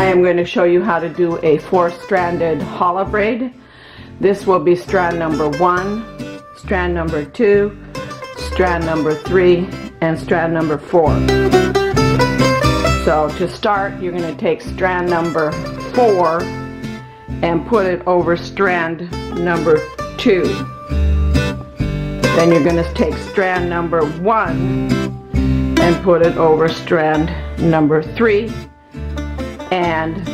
am going to show you how to do a 4-stranded challah braid. This will be strand number 1, strand number 2, strand number 3, and strand number 4. So to start, you're going to take strand number 4 and put it over strand number 2. Then you're going to take strand number 1 and put it over strand number 3 and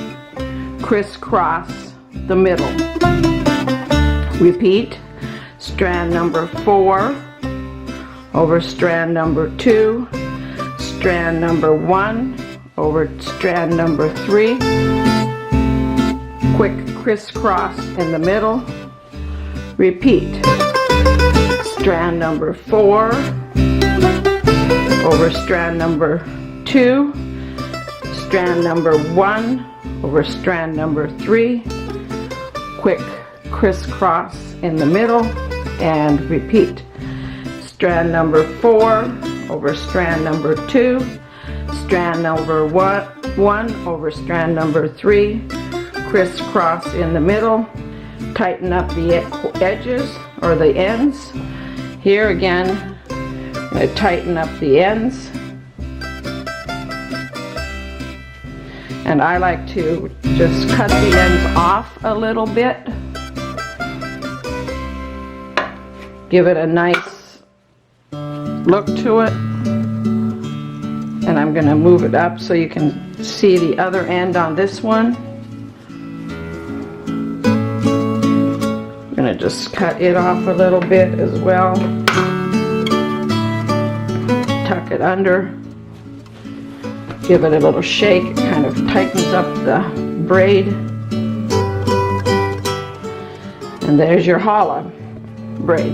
crisscross the middle. Repeat, strand number 4 over strand number 2, strand number 1 over strand number 3, quick crisscross in the middle. Repeat, strand number 4 over strand number 2, strand number 1 over strand number 3, quick crisscross in the middle, and repeat, strand number 4 over strand number 2, strand number 1 over strand number 3, crisscross in the middle. Tighten up the edges or the ends. Here again, I'm going to tighten up the ends. And I like to just cut the ends off a little bit. Give it a nice look to it. And I'm going to move it up so you can see the other end on this one. I'm going to just cut it off a little bit as well. Tuck it under. Give it a little shake. It kind of tightens up the braid. And there's your challah braid.